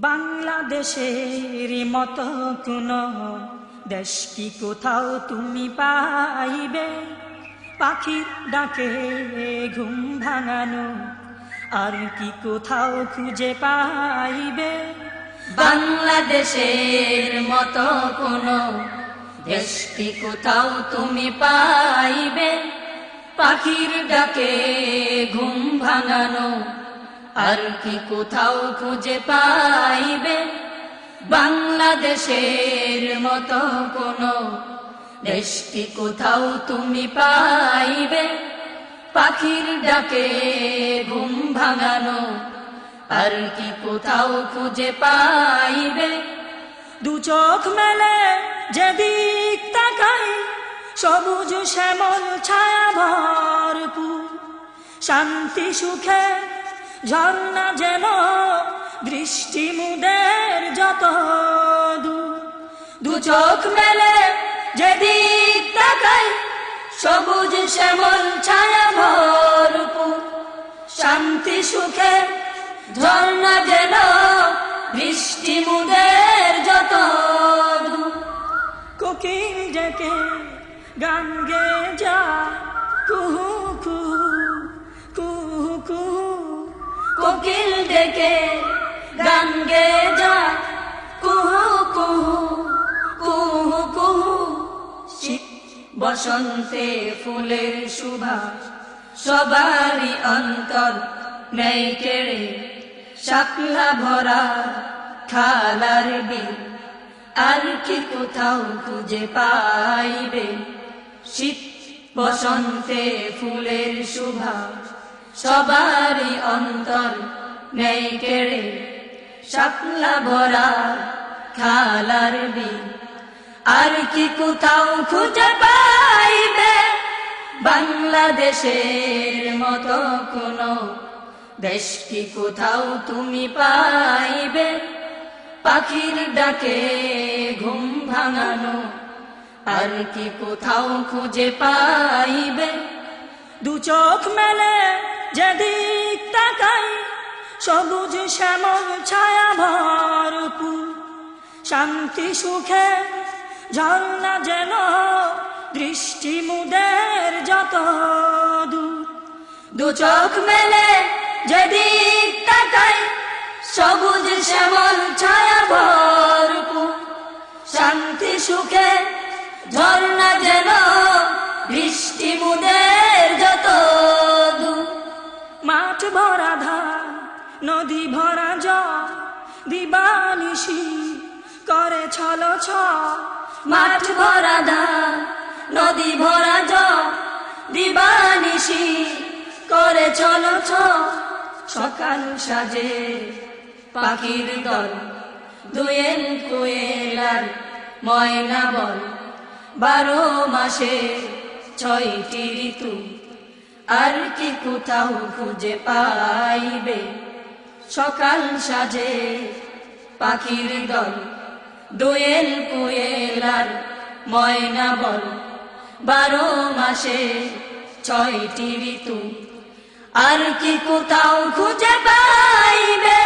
বাংলাদেশের মতো কোনো দেশ কি কোথাও তুমি পাইবে? পাখির ডাকে ঘুম ভাঙানো আর কি কোথাও খুঁজে পাইবে? বাংলাদেশের মতো কোনো দেশ কি কোথাও তুমি পাইবে? পাখির ডাকে ঘুম ভাঙানো আর কি কোথাও খুঁজে পাইবে? বাংলাদেশের মতো কোনো দেশ কি কোথাও তুমি পাইবে? পাখির ডাকে ঘুম ভাঙানো আর কি কোথাও খুঁজে পাইবে? দু চোখ মেলে যেদিক তাকাই সবুজ শ্যামল ছায়া ভরপুর, শান্তি সুখে ঝর্ণা যেন দৃষ্টি মুদের যত দূর। দু চোখ মেলে যেদিক তাকাই সবুজ শ্যামল ছায়া ভরপুর, শান্তি সুখে ঝর্ণা যেন বৃষ্টি মুদের যত দূর। কোকিল ডেকে গান গেয়ে যায় কুহু কুহু কুহু কুহু, কোকিল ডেকে গান গেয়ে যায় কুহু কুহু কুহু কুহু। শীত বসন্তে ফুলের সুবাস সবারই অন্তর নেই কেড়ে, শাপলা ভরা খালার বিল আর কি কোথাও খুঁজে পাইবে? শীত বসন্তে ফুলের সুবাস সবারই অন্তর নেই কেড়ে, শাপলা ভরা খালার বিল আর কি কোথাও খুঁজে পাইবে? বাংলাদেশের মতো কোনো দেশ কি কোথাও তুমি পাইবে? পাখির ডাকে ঘুম ভাঙানো আর কি কোথাও খুঁজে পাইবে? দু চোখ মেলে যেদিক তাকাই সবুজ শ্যামল ছায়া ভরপুর, শান্তি সুখে ঝর্ণা যেন দৃষ্টি মুদের যত দূর। দু চোখ মেলে যেদিক তাকাই সবুজ শ্যামল ছায়া ভরপুর, শান্তি সুখে ঝর্ণা যেন বৃষ্টি মুদের যত দূর। মাঠ ভরা ধান নদী ভরা জল দিবানিশি করে ছলো ছল। মাঠ ভরা ধান নদী ভরা জল দিবানিশি করে চলো ছল। সকাল সাজে পাখির দল দোয়েল কোয়েল আর ময়না বল, 12 মাসে 6টি ঋতু আর কি কোথাও খুঁজে পাইবে? সকাল সাজে পাখির দল দোয়েল কোয়েল আর ময়না বল, 12 মাসে 6টি ঋতু আর কি কোথাও খুঁজে পাইবে?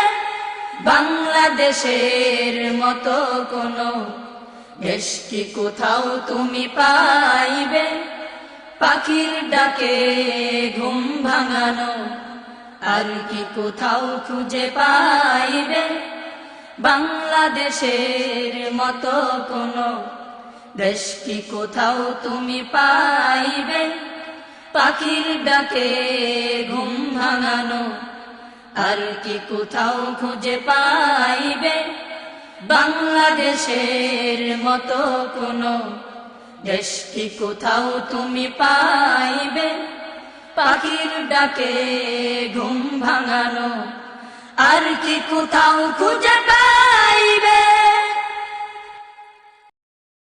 বাংলাদেশের মতো কোনো দেশ কি কোথাও তুমি পাইবে? পাখির ডাকে ঘুম ভাঙানো আর কি কোথাও খুঁজে পাইবে? বাংলাদেশের মতো কোনো দেশ কি কোথাও তুমি পাইবে? পাখির ডাকে ঘুম ভাঙানো আর কি কোথাও খুঁজে পাইবে? বাংলাদেশের মতো কোনো দেশ কি কোথাও তুমি পাইবে? পাখির ডাকে ঘুম ভাঙানো আর কি কোথাও খুঁজে পাইবে?